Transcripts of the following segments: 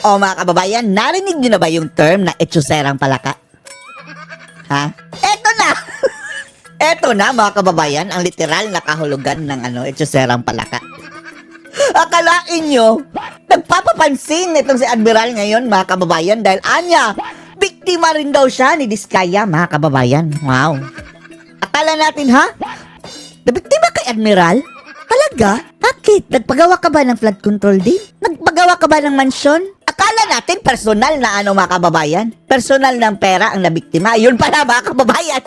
O mga kababayan, narinig nyo na ba yung term na etsuserang palaka? Ha? Eto na! Eto na mga kababayan, ang literal na kahulugan ng etsuserang palaka. Akalain nyo, nagpapapansin itong si Admiral ngayon mga kababayan dahil anya, biktima rin daw siya ni Diskaya mga kababayan. Wow. Akala natin ha? Nabiktima kay Admiral? Talaga? Bakit? Nagpagawa ka ba ng flood control din? Nagpagawa ka ba ng mansyon? Akala natin personal na mga kababayan. Personal ng pera ang nabiktima. Yun pala mga kababayan.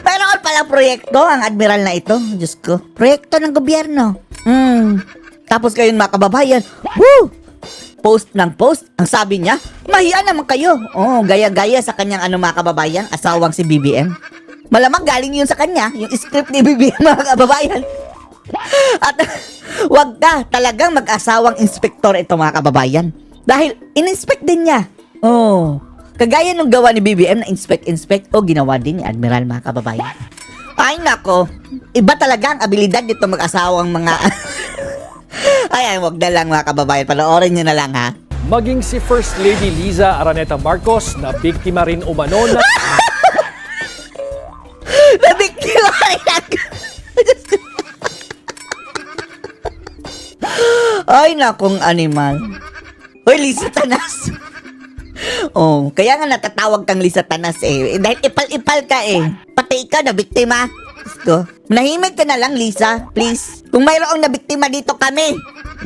Meron palang proyekto ang Admiral na ito. Diyos ko. Proyekto ng gobyerno. Tapos kayo mga kababayan, woo! Post ng post. Ang sabi niya, mahiya naman kayo. Oh, gaya-gaya sa kanyang mga kababayan, asawang si BBM. Malamang galing yun sa kanya, yung script ni BBM mga kababayan. At wag ka talagang mag-asawang inspektor ito mga kababayan. Dahil in-inspect din niya. Oh, kagaya nung gawa ni BBM na inspect, ginawa din ni Admiral mga kababayan. Ay nako, iba talaga ang abilidad dito mag-asawang mga... Ay, wag na lang mga kababayan, panoorin nyo na lang ha. Maging si First Lady Liza Araneta Marcos na biktima rin umano na... Nabiktima rin ako. Ay nakong animal. Hoy, Lisa Tanas. Oh, kaya nga natatawag kang Lisa Tanas dahil ipal-ipal ka Pati ikaw na biktima. Gusto. Manahimik ka na lang, Lisa. Please. Kung mayroong nabiktima dito kami,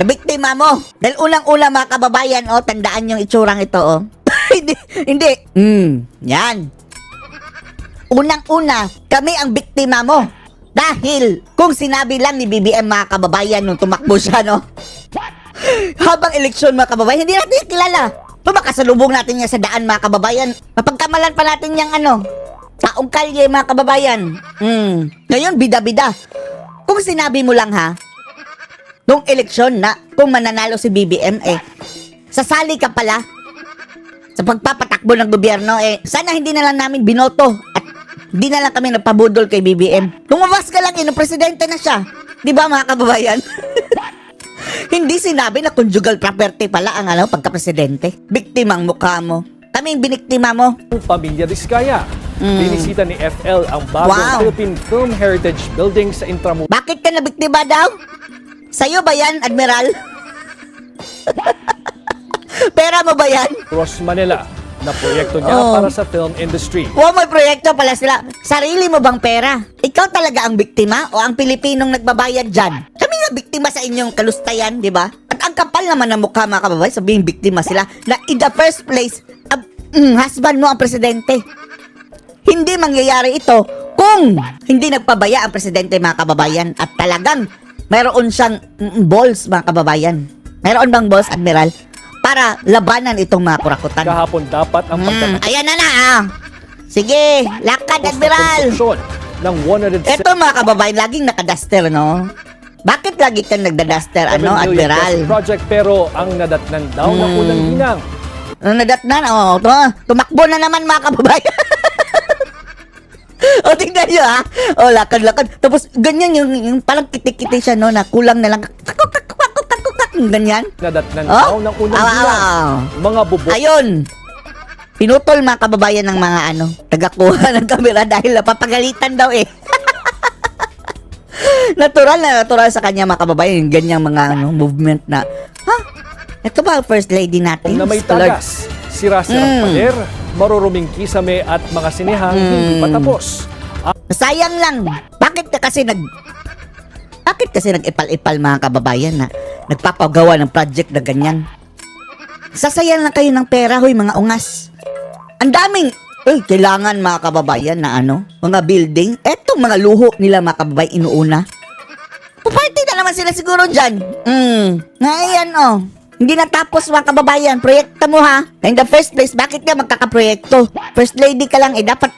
nabiktima mo. Dahil unang-una mga kababayan, tandaan yung itsurang ito, hindi. Yan. Unang-una, kami ang biktima mo. Dahil, kung sinabi lang ni BBM mga kababayan nung tumakbo siya, habang eleksyon mga kababayan, hindi natin kilala. Makasalubong natin niya sa daan mga kababayan. Mapagkamalan pa natin yung taong kalye mga kababayan. Ngayon, bida-bida. Kung sinabi mo lang nung eleksyon na kung mananalo si BBM, sasali ka pala sa pagpapatakbo ng gobyerno, sana hindi na lang namin binoto at hindi na lang kami nagpabudol kay BBM. Lumabas ka lang nung presidente na siya. Di ba mga kababayan? Hindi sinabi na conjugal property pala ang pagka-presidente. Biktimang mukha mo. Kami yung biniktima mo. Pamilya Diskaya. Binisita ni FL ang bagong Philippine Film Heritage Building sa Intramuros. Bakit ka nabiktima daw? Sa'yo ba yan, Admiral? Pera mo ba yan? Manila na proyekto niya para sa film industry. May proyekto pala sila. Sarili mo bang pera? Ikaw talaga ang biktima o ang Pilipinong nagbabayad dyan? Kami nga biktima sa inyong kalustayan, di ba? At ang kapal naman ng mukha mga kababayan, sabihin biktima sila na in the first place, husband mo ang presidente. Hindi mangyayari ito kung hindi nagpabaya ang presidente mga kababayan at talagang mayroon siyang balls mga kababayan. Mayroon bang balls, Admiral? Para labanan itong mga kurakutan. Kahapon dapat ang ayan na. Sige, lakad, Admiral. Ng 107 Ito mga kababayan, laging nakadaster, no? Bakit lagi kang nagdadaster, Admiral? project pero ang nadatnan daw na unang hinang. Nadatnan, tumakbo na naman mga kababayan. Tingnan nyo lakad. Tapos ganyan yung parang kitik-kitik siya, na kulang na lang. Ganyan. Nadatnan daw ng unang hinang. Mga bubok. Ayun. Pinutol mga kababayan ng mga tagakuha ng kamera dahil napapagalitan daw Natural sa kanya mga kababayan yung ganyang mga movement na, ito ba First Lady natin? Na may tagas, sira-sirang pader, maruruming kisame at mga sinihang hindi patapos. Sayang lang. Bakit kasi nag-ipal-ipal mga kababayan na nagpapagawa ng project na ganyan? Sasayang lang kayo ng pera, mga ungas. Ang daming, kailangan mga kababayan na mga building. Etong mga luho nila mga kababayan inuuna. Puparty na naman sila siguro dyan. Ngayon hindi natapos mga kababayan. Proyekta mo In the first place, bakit ka magkakaproyekto? First Lady ka lang dapat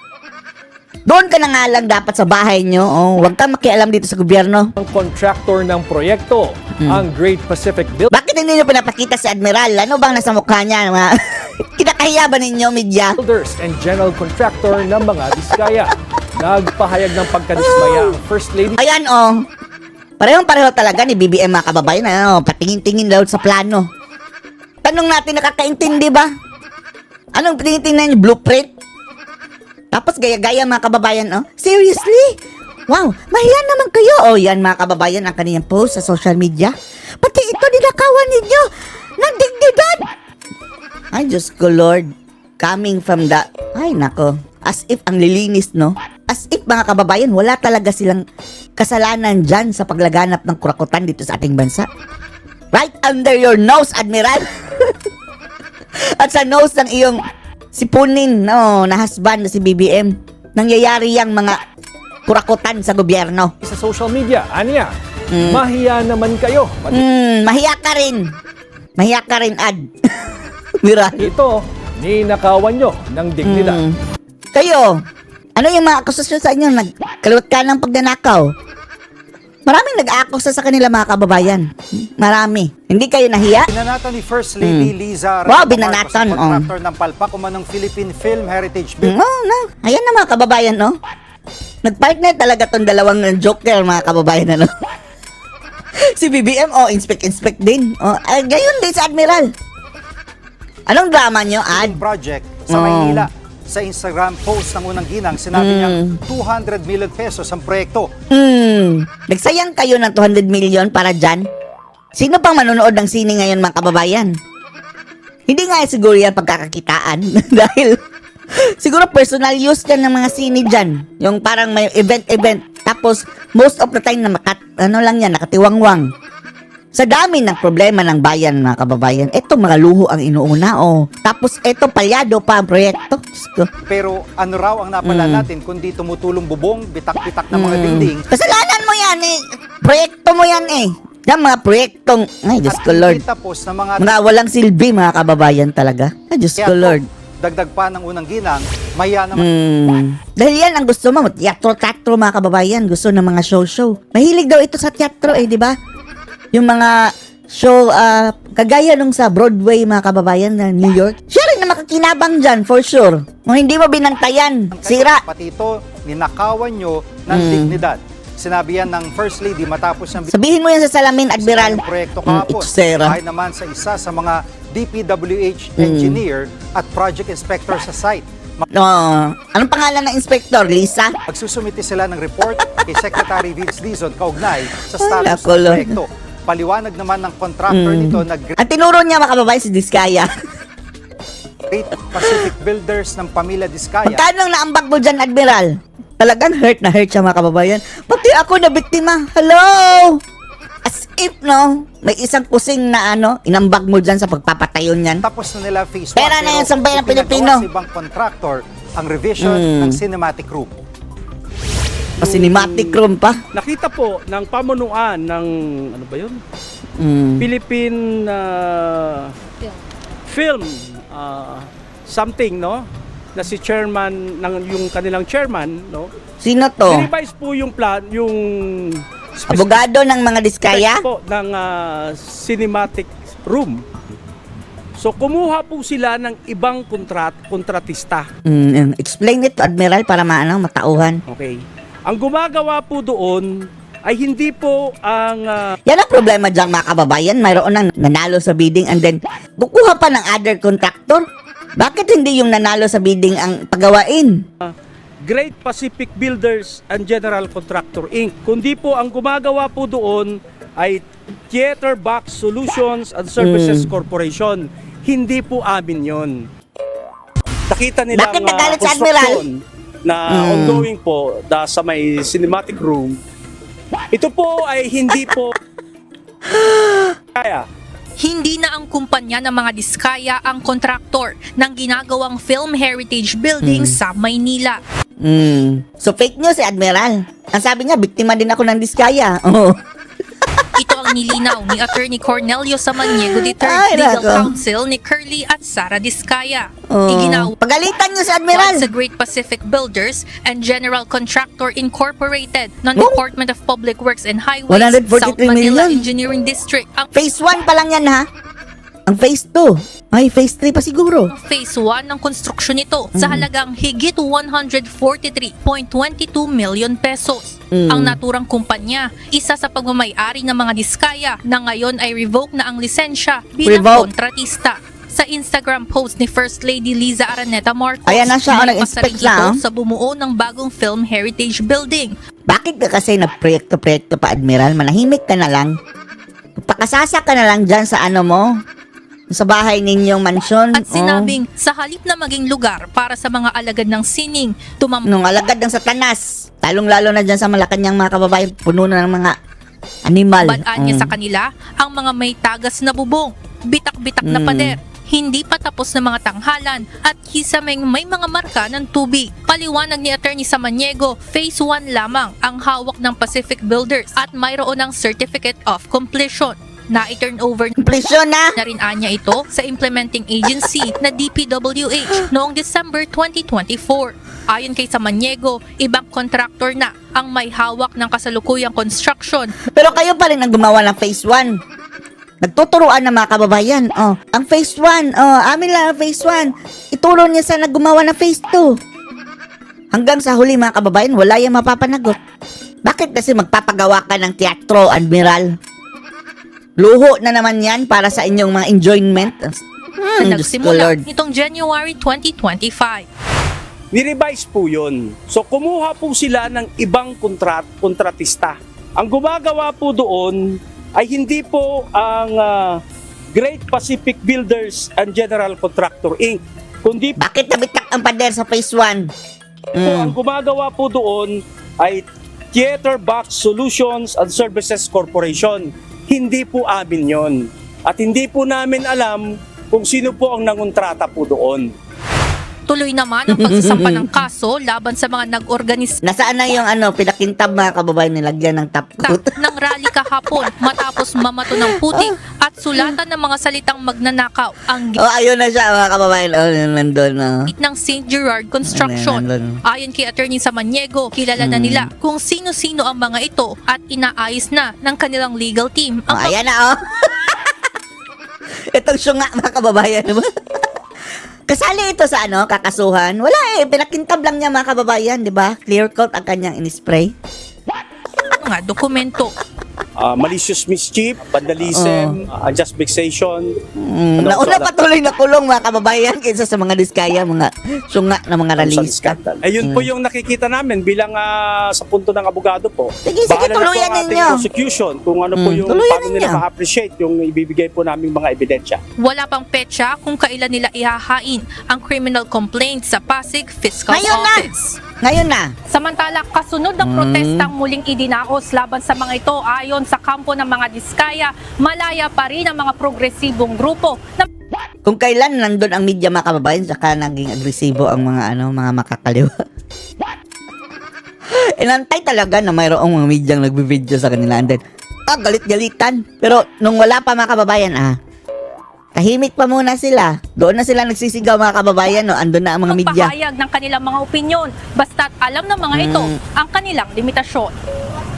doon ka na nga lang dapat sa bahay nyo. Huwag kang makialam dito sa gobyerno. Ang contractor ng proyekto, ang Great Pacific Building. Bakit hindi nyo pinapakita si Admiral? Ano bang nasa mukha niya? Kinakahiya ba ninyo, media? Builders and general contractor ng mga Diskaya. Nagpahayag ng pagkadismaya ang First Lady. Ayan, Parehong-pareho talaga ni BBM mga kababayan. Patingin-tingin daw sa plano. tanong natin, nakakaintindi ba? Anong tinitingnan niyo? Blueprint? Tapos gaya-gaya mga kababayan, oh. Seriously? Wow, mahiya naman kayo. Oh, yan mga kababayan, ang kaniyang post sa social media. Pati ito, ninakawan ninyo ng dignidad. Ay, Diyos ko, Lord. Coming from the... Ay, nako. As if ang lilinis, no? As if, mga kababayan, wala talaga silang kasalanan dyan sa paglaganap ng kurakutan dito sa ating bansa. Right under your nose, Admiral. At sa nose ng iyong sipunin, no, na husband na si BBM, nangyayari yung mga kurakutan sa gobyerno. Sa social media, aniya, mahiya naman kayo. Mahiya ka rin. Mahiya ka rin, Ad. Miral. Ito, ninakawan nyo ng dignidad. Kayo, ano yung mga akusasyon sa inyo? Nagkaluwat ka ng pagnanakaw? Maraming nag-aakusa sa kanila mga kababayan. Marami. Hindi kayo nahiya? Binanatan ni First Lady Liza Wow, Recamarcos, binanatan, ang contractor ng palpak umanong Philippine Film Heritage No, Building. no. Ayan na mga kababayan, no? Nag-partner talaga tong dalawang joker, mga kababayan, ano? Si BBM, inspect din. Gayon din sa Admiral. Anong drama nyo, Ad? Project sa Maynila. Sa Instagram post ng unang ginang, sinabi niyang 200 million pesos ang proyekto. Nagsayang kayo ng 200 million para dyan? Sino pang manonood ng sine ngayon, mga kababayan? Hindi nga siguro yan pagkakakitaan. Dahil siguro personal use yan ng mga sine dyan. Yung parang may event. Tapos, most of the time na nakatiwangwang. Sa dami ng problema ng bayan, mga kababayan, eto mga luho ang inuuna, Tapos eto palyado pa ang proyekto. Diyos ko. Pero ano raw ang napala natin kundi tumutulong bubong, bitak-bitak ng mga dingding. Kasalanan mo yan eh. Proyekto mo yan eh. Yan mga proyektong, ay Diyos At ko Lord. hindi tapos ng mga Mga walang silbi, mga kababayan talaga. Ay Diyos ko Lord. dagdag pa ng unang ginang, maya naman. Dahil yan ang gusto mo, teatro, mga kababayan. Gusto ng mga show. Mahilig daw ito sa teatro di ba? Yung mga show, kagaya nung sa Broadway, mga kababayan, na New York. Siya rin na makakinabang dyan, for sure. Kung hindi mo binantayan, sira. Pati ito, ninakawan nyo ng dignidad. Sinabi yan ng First Lady matapos ng Sabihin mo yan sa salamin, Admiral. proyekto kahapon. Sera. Ay naman sa isa sa mga DPWH engineer at project inspector sa site. Anong pangalan ng inspector, Lisa? Magsusumiti sila ng report kay Secretary Vince Dizon kaugnay sa status nako, ng Lord. proyekto. Paliwanag naman ng contractor nito na Ang tinuro niya, mga kababayan, si Diskaya. Great Pacific Builders ng pamilya Diskaya. Magkano ang naambag mo dyan, Admiral? Talagang hurt siya, mga kababayan. Pati ako na biktima. Hello! As if, no? May isang kusing na inambag mo dyan sa pagpapatayon niyan. Tapos na nila phase 1. Pera na yan sa bayan ng Pilipino. Sa ibang contractor ang revision ng cinematic room. Cinematic room pa. Nakita po ng pamunuan ng ano ba 'yun? Philippine Film something, no? Na si chairman ng yung kanilang chairman, no? Sino to? I-revise po yung plan, yung Abogado ng mga Diskaya? specs po ng cinematic room. So kumuha po sila ng ibang kontratista. Explain it to Admiral para matauhan. Okay. Ang gumagawa po doon ay hindi po ang Yan ang problema dyan, mga kababayan. Mayroon nang nanalo sa bidding and then kukuha pa ng other contractor. Bakit hindi yung nanalo sa bidding ang pagawain? Great Pacific Builders and General Contractor Inc. Kundi po ang gumagawa po doon ay Theater Box Solutions and Services Corporation. Hindi po amin yon. Nakita nila Bakit nagalit si Admiral? Na ongoing po sa may cinematic room. Ito po ay hindi po kaya. Hindi na ang kumpanya ng mga Diskaya ang kontraktor ng ginagawang Film Heritage Building sa Maynila. So fake news si Admiral. Ang sabi niya, biktima din ako ng Diskaya. Ito ang nilinaw ni Attorney Cornelio Samaniego III, Ay, Legal nako. Counsel ni Curly at Sara Diskaya. Pagalitan niyo si Admiral. Sa Great Pacific Builders and General Contractor Incorporated ng Department of Public Works and Highways, 143 South Manila million. Engineering District. Ang Phase 1 pa lang yan, ha? Ang Phase 2. Ay, Phase 3 pa siguro. Phase 1 ng konstruksyon nito sa halagang higit 143.22 million pesos. Ang naturang kumpanya, isa sa pagmamayari ng mga diskaya na ngayon ay revoke na ang lisensya bilang Revoke. kontratista. Sa Instagram post ni First Lady Liza Araneta Marcos, Ayan na siya, may nag-inspect pasaring ito na, oh. sa bumuo ng bagong Film Heritage Building. Bakit ka kasi nagproyekto-proyekto pa, Admiral? Manahimik ka na lang. Pakasasa ka na lang dyan sa ano mo, sa bahay ninyong mansyon. At sinabing sa halip na maging lugar para sa mga alagad ng sining, Nung alagad ng Satanas, talong-lalo na dyan sa Malacanang mga kababayan, puno na ng mga animal. badaan niya sa kanila ang mga may tagas na bubong, bitak-bitak na pader, hindi pa tapos na mga tanghalan at kisameng may mga marka ng tubig. Paliwanag ni Attorney Samaniego, Phase 1 lamang ang hawak ng Pacific Builders at mayroon ng Certificate of Completion na i-turn over Presyon na! na rin anya ito sa implementing agency na DPWH noong December 2024. Ayon kay Samaniego, ibang contractor na ang may hawak ng kasalukuyang construction. Pero kayo pa rin ang gumawa ng Phase 1. Nagtuturuan ng mga kababayan. Ang Phase 1, amin lang ang Phase 1. Ituro niya sa naggumawa ng Phase 2. Hanggang sa huli mga kababayan, wala yung mapapanagot. Bakit kasi magpapagawa ka ng teatro, Admiral? Luho na naman yan para sa inyong mga enjoyment. Diyos ko, Nagsimula Lord. nitong January 2025. Ni-revise po yun. So kumuha po sila ng ibang kontratista. Ang gumagawa po doon ay hindi po ang Great Pacific Builders and General Contractor Inc. Kundi Bakit nabitak ang pader sa Phase 1? po ang gumagawa po doon ay Theater Box Solutions and Services Corporation. Hindi po amin yon. At hindi po namin alam kung sino po ang nangontrata po doon. Tuloy naman ang pagsasampa ng kaso laban sa mga nag-organisa Nasaan na yung pinakintab mga kababayan, nilagyan ng top coat? ng rally kahapon matapos mamato ng putik at sulatan ng mga salitang magnanakaw ang Ayun na siya mga kababayan. Nandun. ng St. Gerard Construction. Ayon kay Attorney Samaniego, kilala na nila kung sino-sino ang mga ito at inaayos na ng kanilang legal team ang Ayan na, Itong syunga mga kababayan. Kasali ito sa kakasuhan. Wala pinakintab lang niya mga kababayan, di ba? Clear coat ang kanyang in-spray. mga dokumento. Malicious mischief, vandalism, unjust vexation. Nauna patuloy na kulong mga kababayan kaysa sa mga diskaya, mga syunga na mga ralista. Ayun po yung nakikita namin bilang sa punto ng abogado po. Sige, Bahala na po tuluyan ang ating ninyo. prosecution kung ano po yung Tuluyan paano nila ninyo. ma-appreciate yung ibibigay po namin mga ebidensya. Wala pang petsa kung kailan nila ihahain ang criminal complaint sa Pasig Fiscal Ngayon na! Office. Ngayon na. Samantala, kasunod ng protestang muling idinaos laban sa mga ito ayon sa kampo ng mga diskaya, malaya pa rin ang mga progresibong grupo na Kung kailan nandun ang media mga kababayan, saka naging agresibo ang mga mga makakaliwa. Inantay talaga na mayroong mga medyang nagbibideo sa kanila and then, galit-galitan. Pero nung wala pa mga kababayan, tahimik pa muna sila. Doon na sila nagsisigaw mga kababayan, andun na ang mga media. magpahayag ng kanilang mga opinyon basta't alam ng mga ito ang kanilang limitasyon.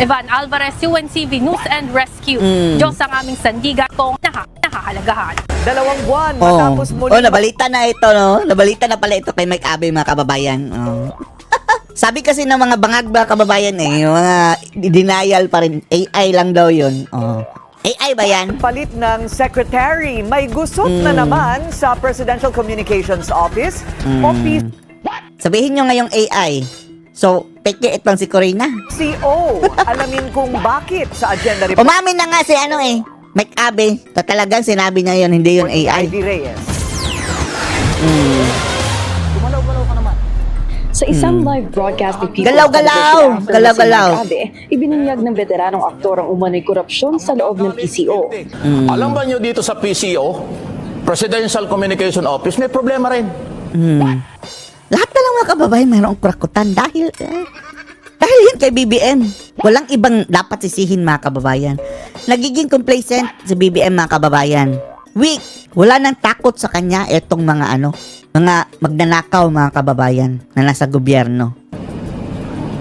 Evan Alvarez, UNCV News and Rescue. Diyos ang aming sandigan kong nahahalagahan. 2 buwan matapos muli Nabalita na ito, no? Nabalita na pala ito kay Mike Abe, mga kababayan. Sabi kasi ng mga bangag mga kababayan yung mga denial pa rin. AI lang daw yun. AI ba yan? palit ng secretary. May gusot na naman sa Presidential Communications Office. Office Sabihin nyo ngayong AI. So, peke itong si Corina. CO. Alamin kung bakit sa agenda report. Umamin na nga si Mike Abe. Talagang sinabi niya yun, hindi yun AI. Ivy Reyes. Sa isang live broadcast ni People's Galaw-galaw! Television after Galaw-galaw! si Magabe, ibinunyag ng veteranong aktor ang umano'y korupsyon sa loob ng PCO. Alam ba nyo dito sa PCO, Presidential Communication Office, may problema rin. Lahat na lang mga kababayan mayroong kurakutan dahil yan kay BBM. Walang ibang dapat sisihin mga kababayan. Nagiging complacent si BBM mga kababayan. Weak. Wala nang takot sa kanya itong mga mga magnanakaw mga kababayan na nasa gobyerno.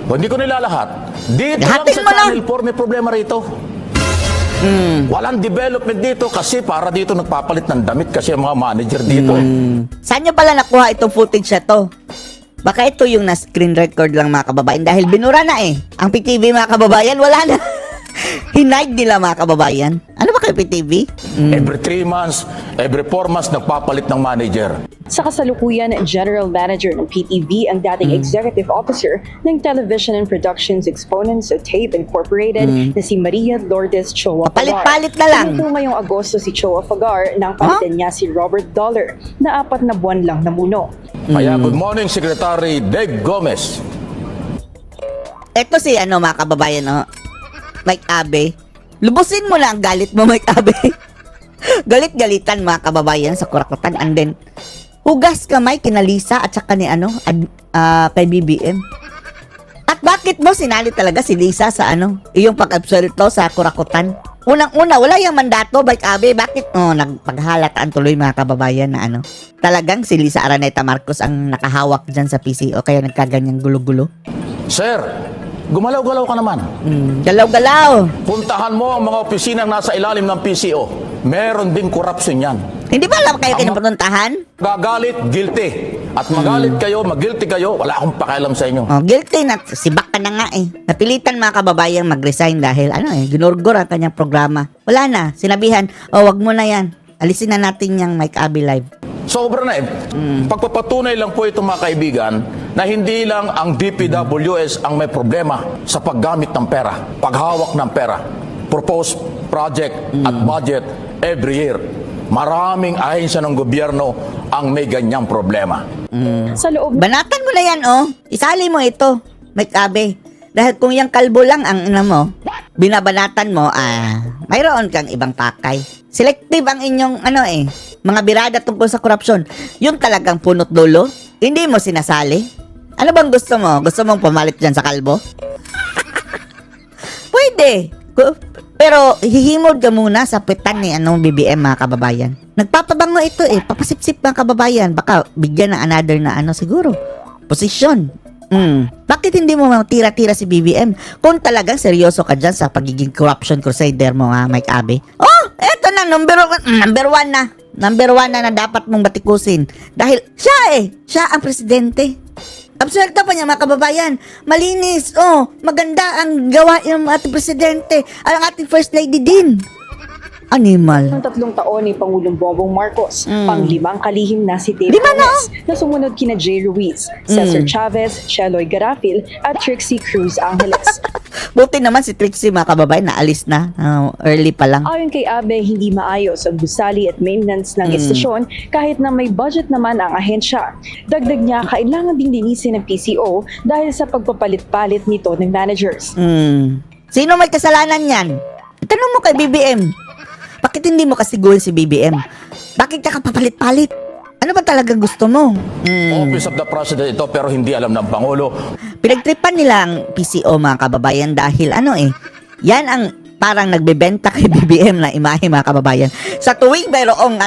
Hindi ko nilalahat. Dito Lahatin lang mo sa lang. Channel 4 may problema rito. Walang development dito kasi para dito nagpapalit ng damit kasi ang mga manager dito. Saan niyo pala nakuha itong footage na to? Baka ito yung na-screen record lang mga kababayan dahil binura na eh. Ang PTV mga kababayan, wala na. Hinide nila mga kababayan. Ano ba kayo PTV? Every 3 months, every 4 months, nagpapalit ng manager. Sa kasalukuyan, General Manager ng PTV ang dating Executive Officer ng Television and Productions Exponents at Tape Incorporated na si Maria Lourdes Choa Fagar. Palit-palit na lang. Ito ngayong Agosto si Choa Fagar nang palitan niya si Robert Dollar na 4 na buwan lang namuno. Kaya good morning, Secretary Deg Gomez. Ito si mga kababayan, Mike Abe. Lubusin mo na ang galit mo, Mike Abe. Galit-galitan mga kababayan sa kurakutan and then hugas kamay kina Lisa at saka ni kay BBM. At bakit mo sinali talaga si Lisa sa iyong pag-absuelto sa kurakutan? Unang-una, wala yung mandato, Mike Abe. Bakit nagpaghalataan tuloy mga kababayan na talagang si Lisa Araneta Marcos ang nakahawak dyan sa PCO kaya nagkaganyang gulo-gulo? Sir, gumalaw-galaw ka naman. Galaw-galaw. Puntahan mo ang mga opisinang nasa ilalim ng PCO. Meron ding corruption yan. Hindi ba alam kayo kinupuntahan? Gagalit, guilty. At magalit kayo, mag-guilty kayo, wala akong pakialam sa inyo. Guilty na. Sibak ka na nga eh. Napilitan mga kababayan mag-resign dahil ginurgor ang kanyang programa. Wala na. Sinabihan, wag mo na yan. Alisin na natin yung Mike Abe Live. Sobra na eh. Pagpapatunay lang po ito mga kaibigan na hindi lang ang DPWS ang may problema sa paggamit ng pera, paghawak ng pera, proposed project at budget every year. Maraming ahensya ng gobyerno ang may ganyang problema. Sa loob Banatan mo na yan, Isali mo ito, Mike Abe. Dahil kung yung kalbo lang ang mo, binabanatan mo, mayroon kang ibang pakay. Selective ang inyong, mga birada tungkol sa korupsyon. Yung talagang punot dulo, hindi mo sinasali. Ano bang gusto mo? Gusto mong pumalit dyan sa kalbo? Pwede. Pero hihimod ka muna sa pitan ni BBM mga kababayan. Nagpapabango ito papasipsip mga kababayan. Baka bigyan ng another na siguro. Posisyon. Bakit hindi mo tira-tira si BBM? Kung talagang seryoso ka dyan sa pagiging corruption crusader mo Mike Abe. Eto na, number one na. Number 1 na dapat mong batikusin. Dahil siya ang presidente. Absuelto pa niya mga kababayan. Malinis. Maganda ang gawa ng ating presidente. Ang ating first lady din. Animal. ng 3 taon ni Pangulong Bongbong Marcos, pang-5 kalihim na si Dave 5 na, Gomez na sumunod kina Jay Ruiz, Cesar Chavez, Cheloy Garafil at Trixie Cruz Angeles. Buti naman si Trixie mga kababayan naalis na. Early pa lang. Ayon kay Abe, hindi maayos ang gusali at maintenance ng istasyon kahit na may budget naman ang ahensya. Dagdag niya, kailangan ding linisin ng PCO dahil sa pagpapalit-palit nito ng managers. Sino may kasalanan yan? Tanong mo kay BBM. Bakit hindi mo kasiguhin si BBM? Bakit ka papalit-palit? Ano ba talagang gusto mo? Office of the President ito pero hindi alam ng Pangulo. Pinagtripan nila ang PCO mga kababayan dahil yan ang parang nagbebenta kay BBM na imahe mga kababayan. Sa tuwing mayroong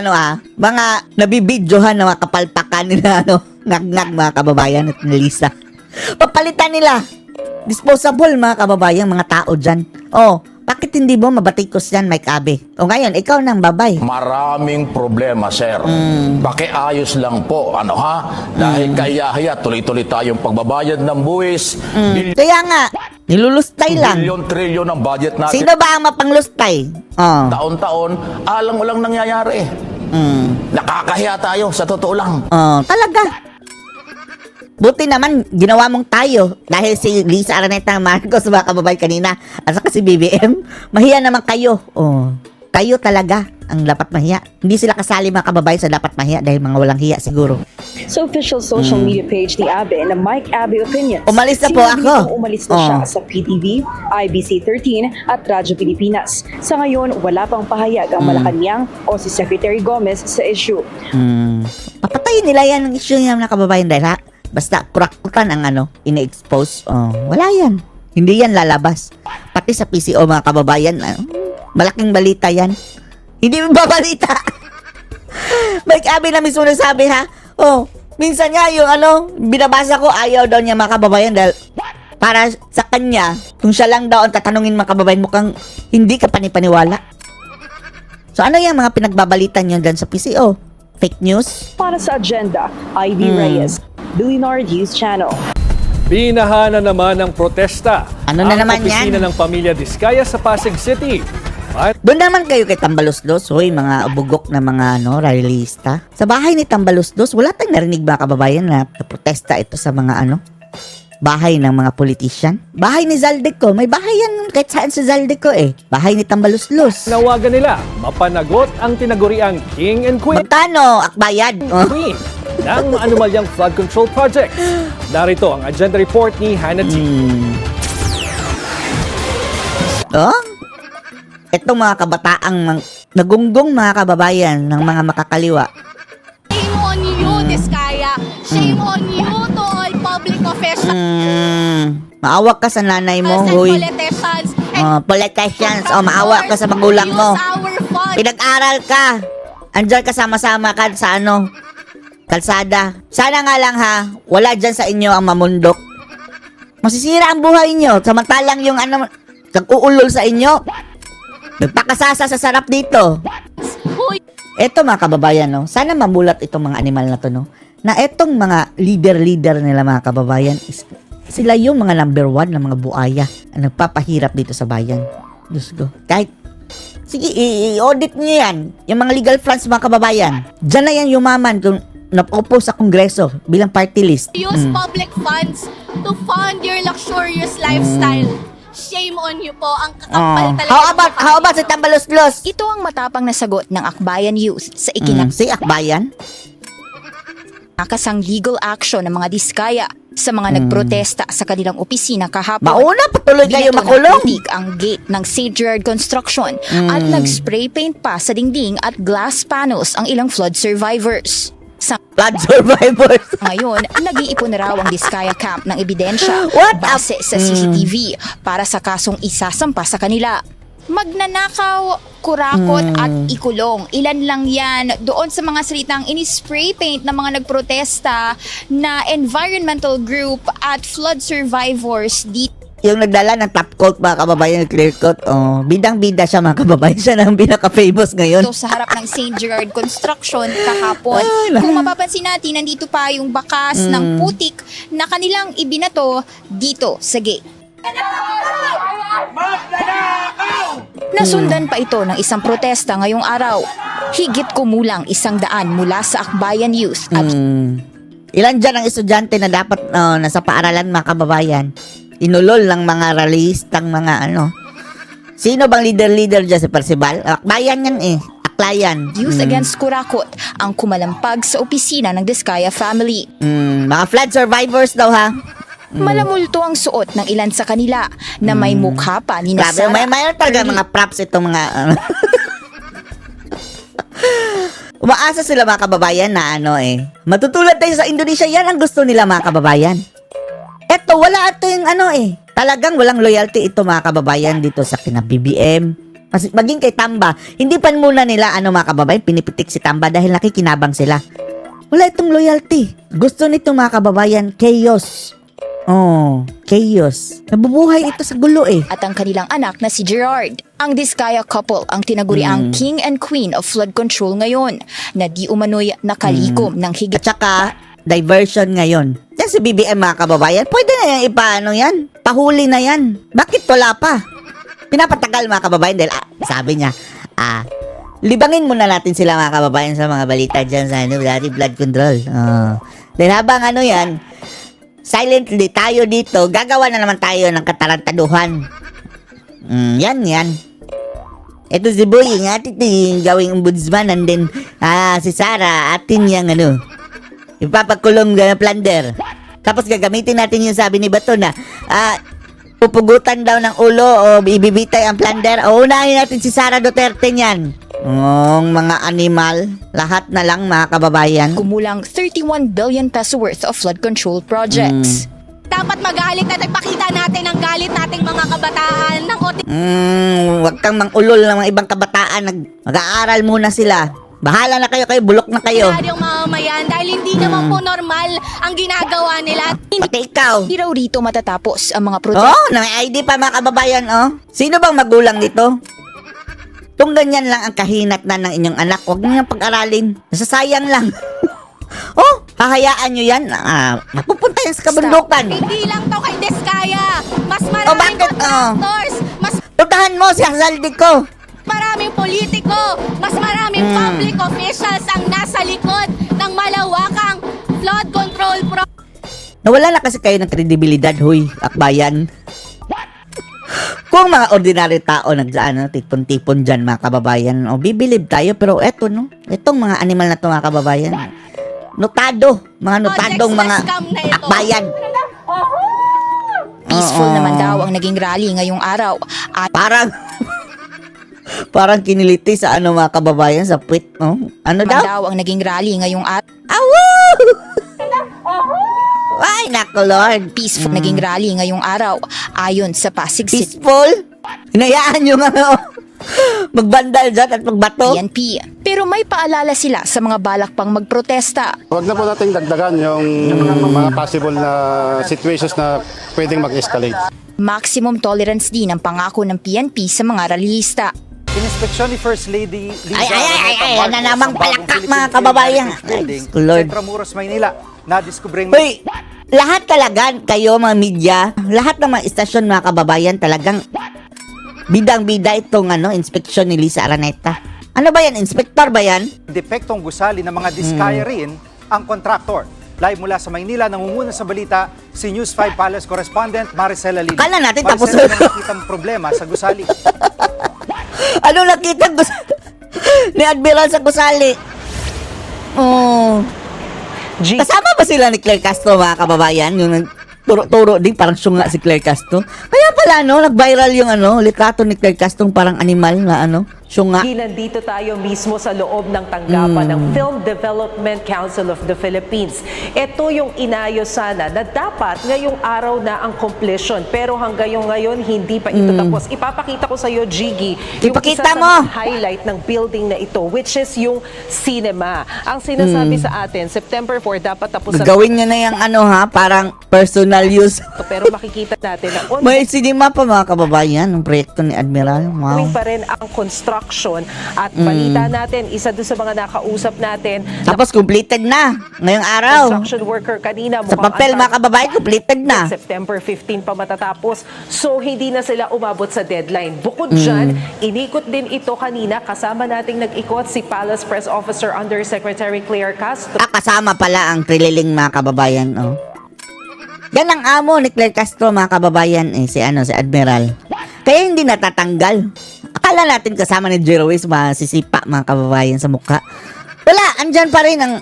mga nabibidyohan na mga kapalpakan nila ngag-ngag mga kababayan at ni Lisa. Papalitan nila. Disposable mga kababayan, mga tao dyan. Bakit hindi mo mabatikos yan, Mike Abe? Ngayon, ikaw nang babay. Maraming problema, sir. Pakiayos lang po, Dahil kaya tuloy-tuloy tayong pagbabayad ng buwis. Kaya nga, nilulustay lang. Bilyon-trilyon ang budget natin. Sino ba ang mapanglustay? Taon-taon, alang-walang nangyayari. Nakakahiya tayo, sa totoo lang. Talaga. Buti naman, ginawa mong tayo. Dahil si Lisa Araneta Marcos, mga kababayan kanina, at saka si BBM, mahiya naman kayo. Kayo talaga ang dapat mahiya. Hindi sila kasali mga kababayan sa dapat mahiya dahil mga walang hiya siguro. Sa official social media page ni Abe na Mike Abe Opinions, Umalis na po sinabi ako. nitong umalis na siya sa PTV, IBC 13 at Radyo Pilipinas. Sa ngayon, wala pang pahayag ang Malacanang o si Secretary Gomez sa issue. Papatayin nila yan ng issue niya mga kababayan dahil basta kurakutan ang ina-expose. Wala yan. Hindi yan lalabas. Pati sa PCO mga kababayan, malaking balita yan. Hindi mo babalita. Mike Abe na mismo nagsabi minsan nga yung binabasa ko ayaw daw niya mga kababayan dahil para sa kanya, kung siya lang daw ang tatanungin mga kababayan, mukhang hindi ka panipaniwala. So ano yung mga pinagbabalitan niyo dyan sa PCO? Fake news? Para sa agenda, Ivy Reyes. Billionaire News Channel. Binaha na naman ng protesta Ano na ang naman opisina yan? ng Pamilya Diskaya sa Pasig City. At Doon naman kayo kay Tambaluslos, hoy, mga bugok na mga rallyista. Sa bahay ni Tambaluslos, wala tayong narinig mga kababayan na protesta ito sa mga bahay ng mga politician. Bahay ni Zaldico, may bahay yan kahit saan si Zaldico eh. Bahay ni Tambaluslos. nawagan nila mapanagot ang tinaguriang King and Queen Magkano, akbayad? Oh. ng anomalyang flood control project. Narito ang agenda report ni Hannah T. Oh? Itong mga kabataang nagunggong mga kababayan ng mga makakaliwa. Shame on you, Diskaya. Shame on you to all public officials Maawak ka sa nanay mo, and hoy. politicians. Politicians, maawa ka sa magulang mo. Use our funds. Pinag-aral ka. Andiyan ka sama-sama ka sa kalsada. Sana nga lang ha, wala dyan sa inyo ang mamundok. Masisira ang buhay nyo. Samantalang yung nag-uulol sa inyo. Nagpakasasa sa sarap dito. Huy, Eto mga kababayan, no? Sana mamulat itong mga animal na to, no? Na etong mga leader nila mga kababayan, sila yung mga number 1 na mga buaya na nagpapahirap dito sa bayan. Diyos ko. Kahit, sige, i-audit nyo yan. Yung mga legal funds mga kababayan. Diyan na yan yumaman kung napaupo sa kongreso bilang party list. use public funds to fund your luxurious lifestyle. Shame on you po. Ang kakapal talaga. How about sa Tambaluslos? Ito ang matapang na sagot ng Akbayan Youth sa Si Akbayan? ikinakasang legal action ng mga Diskaya sa mga nagprotesta sa kanilang opisina kahapon. Mauna, patuloy kayo Binato ng makulong. putik ang gate ng St. Gerard Construction at nag-spray paint pa sa dingding at glass panels ang ilang flood survivors. Sa Flood survivors. ngayon, nag-iipon raw ang Diskaya Camp ng ebidensya What base sa CCTV para sa kasong isasampa sa kanila. Magnanakaw, kurakot at ikulong. Ilan lang yan doon sa mga salitang ini-spray paint ng mga nagprotesta na environmental group at flood survivors dito. Yung nagdala ng top coat mga kababayan, ng clear coat, bidang-bida siya mga kababayan. Siya na ang pinaka-famous ngayon. Sa harap ng St. Gerard Construction kahapon. Kung mapapansin natin, nandito pa yung bakas ng putik na kanilang ibinato dito sa gate. Nasundan pa ito ng isang protesta ngayong araw. Higit kumulang 100 mula sa Akbayan Youth at Ilan dyan ang estudyante na dapat nasa paaralan mga kababayan? Inulol ng mga rallyistang mga Sino bang leader dyan? Si Percival? Akbayan yan eh. Aklayan. Youth Against Kurakot ang kumalampag sa opisina ng Diskaya family. Mga flood survivors daw ha. Malamulto ang suot ng ilan sa kanila na may mukha pa ni Grabe, Sara. mayroon talaga mga props itong mga umaasa sila mga kababayan na matutulad tayo sa Indonesia. Yan ang gusto nila mga kababayan. Eto, wala ito yung talagang walang loyalty ito mga kababayan dito sa kina BBM. Maging kay Tamba, hindi pa muna nila mga kababayan, pinipitik si Tamba dahil nakikinabang sila. Wala itong loyalty. Gusto nito mga kababayan, chaos. Chaos. Nabubuhay ito sa gulo eh. At ang kanilang anak na si Gerard. Ang Diskaya couple ang tinaguriang King and Queen of Flood Control ngayon na di umano'y nakalikom ng higit At saka, diversion ngayon. Yan si BBM mga kababayan, pwede na yan ipaano yan. Pahuli na yan. Bakit wala pa? Pinapatagal mga kababayan dahil sabi niya, libangin muna natin sila mga kababayan sa mga balita dyan sa dati blood control. Dahil habang yan, silently tayo dito, gagawa na naman tayo ng katarantaduhan. Yan. Ito si Boy, atin yung gawing ombudsman, and then si Sara, atin yung ipapakulong plunder. Tapos gagamitin natin yung sabi ni Bato na pupugutan daw ng ulo o ibibitay ang plunder. O unahin natin si Sara Duterte niyan. Mga animal, lahat na lang mga kababayan. kumulang 31 billion peso worth of flood control projects. Dapat magalit at ipakita natin ang galit nating mga kabataan ng Huwag kang mangulol ng mga ibang kabataan. Mag-aaral muna sila. Bahala na kayo, bulok na kayo. ordinaryong mamamayan dahil hindi naman po normal ang ginagawa nila. Pati ikaw. Hindi raw rito matatapos ang mga protesta. May ID pa mga kababayan, Sino bang magulang nito? Kung ganyan lang ang kahinat na ng inyong anak, huwag niyo pag-aralin. Nasasayang lang. Hahayaan nyo yan, mapupunta yan sa kabundukan. Hindi lang to kay Diskaya. Mas maraming bakit? contractors, mas Puntahan mo si Hazaldi ko. maraming politiko, mas maraming public officials ang nasa likod ng malawakang flood control Nawala na kasi kayo ng kredibilidad, huy, akbayan. Kung mga ordinary tao tipon-tipon dyan, mga kababayan, bibilib tayo, pero eto, no? Itong mga animal na to, mga kababayan, notado, mga notadong mga scam na ito. akbayan. Peaceful naman daw ang naging rally ngayong araw. At Parang kiniliti sa mga kababayan, sa puwit, no? Ano daw? ang naging rally ngayong araw. Awoo! Ay, nako, Lord. Peaceful naging rally ngayong araw ayon sa Pasig City Peaceful? Hinayaan yung magbandal dyan at magbato. PNP. Pero may paalala sila sa mga balak pang magprotesta. Huwag na po nating dagdagan yung mga possible na situations na pwedeng mag-escalate. Maximum tolerance din ang pangako ng PNP sa mga rallyista. Ininspeksyon ni First Lady Liza Ay, Araneta na namang Marcos ang bagong palakak, Philippine mga kababayan. Heritage Building Ay, Lord. sa Intramuros, Maynila. Nadiskubreng Hoy, lahat talaga kayo mga media, lahat ng mga istasyon, mga kababayan, talagang bidang-bida itong inspeksyon ni Liza Araneta. Ano ba yan? Inspektor ba yan? depektong gusali ng mga Diskaya rin ang kontraktor. Live mula sa Maynila, nangunguna sa balita si News 5 Palace correspondent Maricela Lino. Kala natin tapos Maricela, ano nakitang problema sa gusali? Ano nakita ni Admiral sa gusali? Kasama ba sila ni Claire Castro, mga kababayan? Yung turo-turo din, parang syunga si Claire Castro. Kaya pala, nag-viral yung litrato ni Claire Castro, parang animal na syunga. Nandito tayo mismo sa loob ng tanggapan ng Film Development Council of the Philippines. Ito yung inayos sana na dapat ngayong araw na ang completion. Pero hanggang ngayon, hindi pa ito tapos. Ipapakita ko sa iyo, Jiggy, yung Ipakita isa sa mo. mga highlight ng building na ito, which is yung cinema. Ang sinasabi sa atin, September 4, dapat tapos Gawin niya na yung parang personal use. pero makikita natin na May cinema pa, mga kababayan, ng proyekto ni Admiral. ongoing Wow. pa rin ang construction at balita natin, isa doon sa mga nakausap natin, Tapos completed na ngayong araw. construction worker kanina Sa papel, mga kababayan, completed na. September 15 pa matatapos. So, hindi na sila umabot sa deadline. Bukod dyan, inikot din ito kanina. Kasama nating nag-ikot si Palace Press Officer Undersecretary Claire Castro. Kasama pala ang trililing, mga kababayan. Yan ang amo ni Claire Castro, mga kababayan, si Admiral. Kaya hindi natatanggal. Akala natin kasama ni Jeroes, masisipa, mga kababayan, sa mukha. Wala, andyan pa rin ang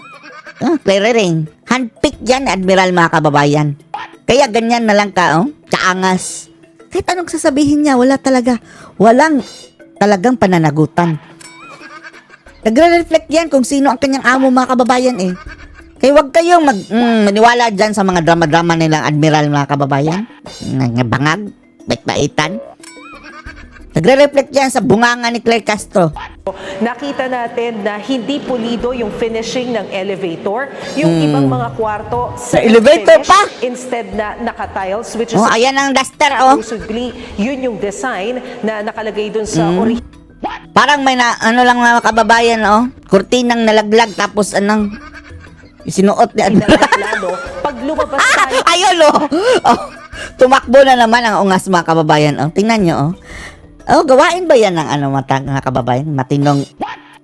Claire ring. Handpick yan, Admiral, mga kababayan. Kaya ganyan na lang ka, kaangas. Kahit anong sasabihin niya, walang talagang pananagutan. Nagre-reflect yan kung sino ang kanyang amo, mga kababayan, Kaya huwag kayong maniwala dyan sa mga drama-drama nilang Admiral, mga kababayan. Bangag, bait-baitan. Nagre-reflect yan sa bunganga ni Claire Castro. Nakita natin na hindi pulido yung finishing ng elevator. Yung ibang mga kwarto Sa elevator finish pa? instead na naka-tiles, which is Ayan ang duster, supposedly yun yung design na nakalagay dun sa original. Parang may lang, mga kababayan, kurtinang nalaglag, tapos sinuot ni Admiral. plano. Pag lumabas tayo, Ayun, tumakbo na naman ang ungas, mga kababayan. Tingnan nyo, gawain ba yan ng mga kababayan? Matinong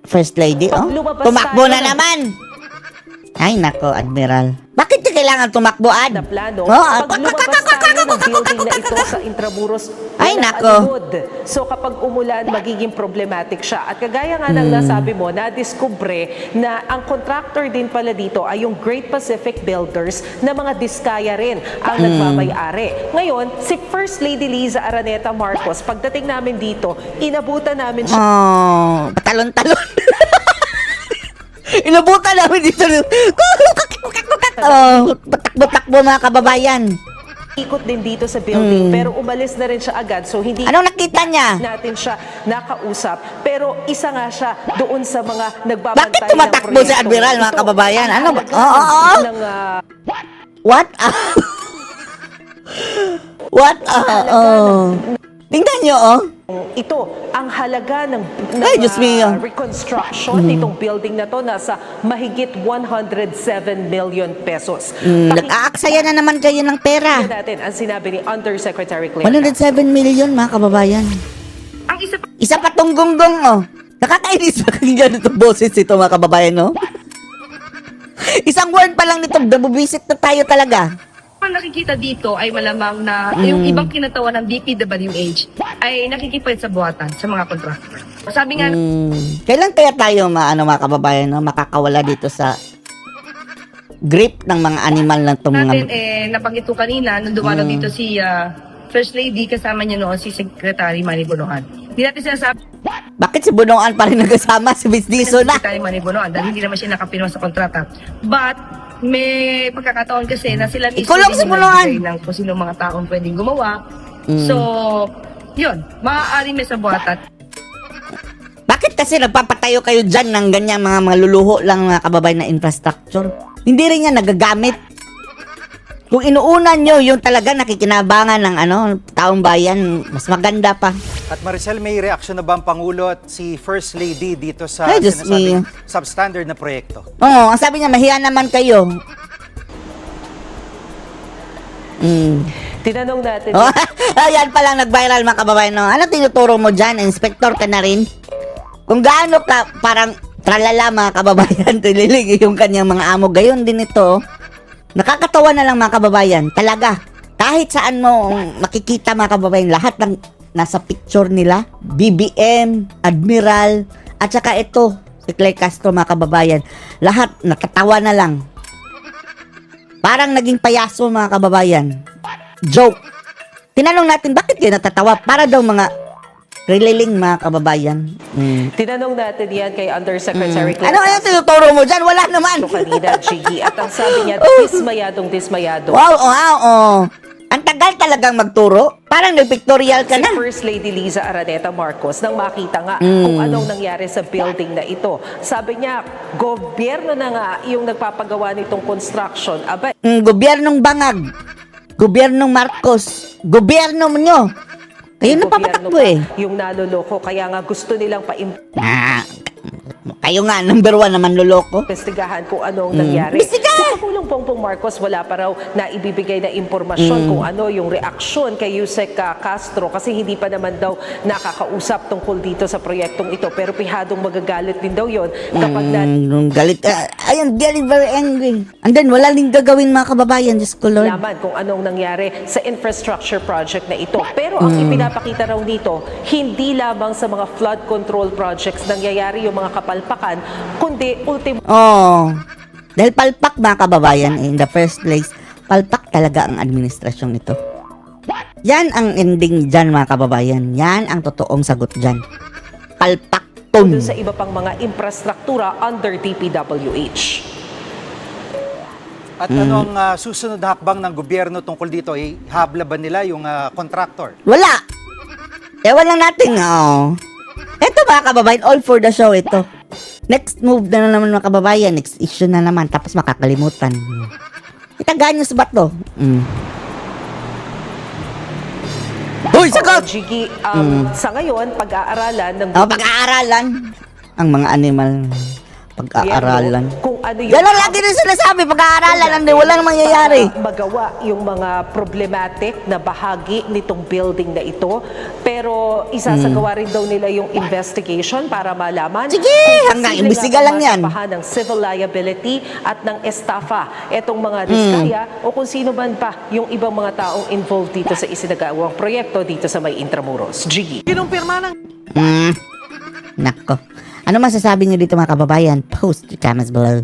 First Lady, lumabas Tumakbo tayo na ng- naman. Ay, nako, Admiral. Bakit niya kailangan tumakbo, Ad? na plano, Oh, pag lumabas tayo ng building na ito sa Intramuros, Ay, wala nako. alibod. So kapag umulan, magiging problematic siya. At kagaya nga ng nasabi mo, nadiskubre na ang contractor din pala dito ay yung Great Pacific Builders na mga Diskaya rin ang nagmamay-ari. Ngayon, si First Lady Liza Araneta Marcos, pagdating namin dito, inabutan namin siya. Patalon-talon. Inabutan namin dito. Takbo-takbo, mga kababayan. Ikot din dito sa building, pero umalis na rin siya agad. So hindi Anong nakita niya? natin siya nakausap. Pero isa nga siya doon sa mga nagbabantay Bakit tumatakbo si Admiral, mga kababayan? Ano ba? Ng, What? What? Tingnan nyo, oh. Ito, ang halaga ng Ay, Diyos mio. reconstruction nitong building na to nasa mahigit 107 million pesos. Nag-aaksaya na naman kayo ng pera. Pakinggan natin ang sinabi ni Undersecretary Claire 107 million, mga kababayan. Isa pa tong gonggong, oh. Nakakainis pakinggan itong boses ito, mga kababayan, no? Isang word pa lang nito, nabubisit na tayo talaga. Ang nakikita dito ay malamang na yung ibang kinatawan ng DPWH ay nakikipit sa buhatan sa mga kontraktor. Sabi nga Kailan kaya tayo, mga kababayan, no? Makakawala dito sa grip ng mga animal ng itong natin, mga... nabanggit ko kanina, nung dumalo dito si First Lady, kasama niya noon si Secretary Manny Bonoan. Hindi natin sinasabi Bakit si Bunongan pa rin nagkasama? Si Miss Diso na. Secretary Manny Bonoan dahil hindi naman siya nakapirma sa kontrata. But, may pagkakataon kasi na sila mismo Ikulong si Bonoan! ng kung sino mga taong pwedeng gumawa. So, yun, maaari may sabuatan. Bakit kasi nagpapatayo kayo dyan ng ganyan mga maluluho lang mga kababayan na infrastructure? Hindi rin yan nagagamit. Kung inuunan nyo yung talaga nakikinabangan ng taong bayan, mas maganda pa. At Maricel, may reaksyon na ba ang Pangulo at si First Lady dito sa Ay, Diyos sinasabing mio. substandard na proyekto? Oo, ang sabi niya, mahiya naman kayo. Tinanong natin Oh, ayan pa lang nag-viral mga kababayan. No? Ano tinuturo mo dyan? Inspector ka na rin? Kung gaano ka parang tralala mga kababayan, tililig yung kanyang mga amo. Gayon din ito. Nakakatawa na lang mga kababayan. Talaga. Kahit saan mo makikita mga kababayan, lahat ng nasa picture nila. BBM, Admiral, at saka ito, si Clay Castro mga kababayan. Lahat nakatawa na lang. Parang naging payaso mga kababayan. Joke. Tinanong natin, bakit kayo natatawa? Para daw mga reliling mga kababayan. Tinanong natin yan kay Undersecretary Claire Ano tinuturo mo dyan? Wala naman. kanina, Jiggy. At ang sabi niya, dismayado. Wow. Ang tagal talagang magturo. Parang nag-pictorial ka Si na. First Lady Liza Araneta Marcos nang makita nga kung anong nangyari sa building na ito. Sabi niya, gobyerno na nga yung nagpapagawa nitong construction. Abay, Gobyernong Bangag. Gobyernong Marcos. Gobyerno nyo. Kayo na papatakbo eh. yung naloloko. Kaya nga gusto nilang Kayo nga, number 1 naman loloko. investigahan kung anong nangyari. Imbestiga! Si Pangulong Bongbong Marcos wala pa raw na ibibigay na impormasyon kung ano yung reaksyon kay Yusek Castro kasi hindi pa naman daw nakakausap tungkol dito sa proyektong ito. Pero pihadong magagalit din daw yon kapag Galit. Ayun, very angry. And then, wala rin gagawin mga kababayan. Diyos ko, Lord. nalaman kung anong nangyari sa infrastructure project na ito. Pero ang ipinapakita raw dito, hindi lamang sa mga flood control projects nangyayari yung mga kapalpakan, kundi ultimo Dahil palpak mga kababayan, in the first place, palpak talaga ang administrasyon nito. Yan ang ending dyan mga kababayan. Yan ang totoong sagot dyan. Palpak dun sa iba pang mga infrastruktura under DPWH. At ano ang susunod na hakbang ng gobyerno tungkol dito? Habla ba nila yung contractor? Wala. Ewan lang natin. Ito mga kababayan, all for the show ito. Next move na naman mga kababayan, next issue na naman, tapos makakalimutan. Itagaan nyo sa bato. Uy, sagot! Jiggy, sa ngayon, pag-aaralan ng Pag-aaralan. Ang mga animal. Pag-aaralan. kung ano yung Yan lang lagi rin sinasabi, pag-aaralan. Walang mangyayari. magawa yung mga problematic na bahagi nitong building na ito. Pero isasagawa rin daw nila yung investigation para malaman. Sige, kung hanggang sino imbestiga nga lang yan. masapahan ng civil liability at ng estafa etong mga diskaya o kung sino man pa yung ibang mga taong involved dito sa isinagawang proyekto dito sa may Intramuros. Jiggy. Nako. Ano masasabi niyo dito mga kababayan? Post your comments below.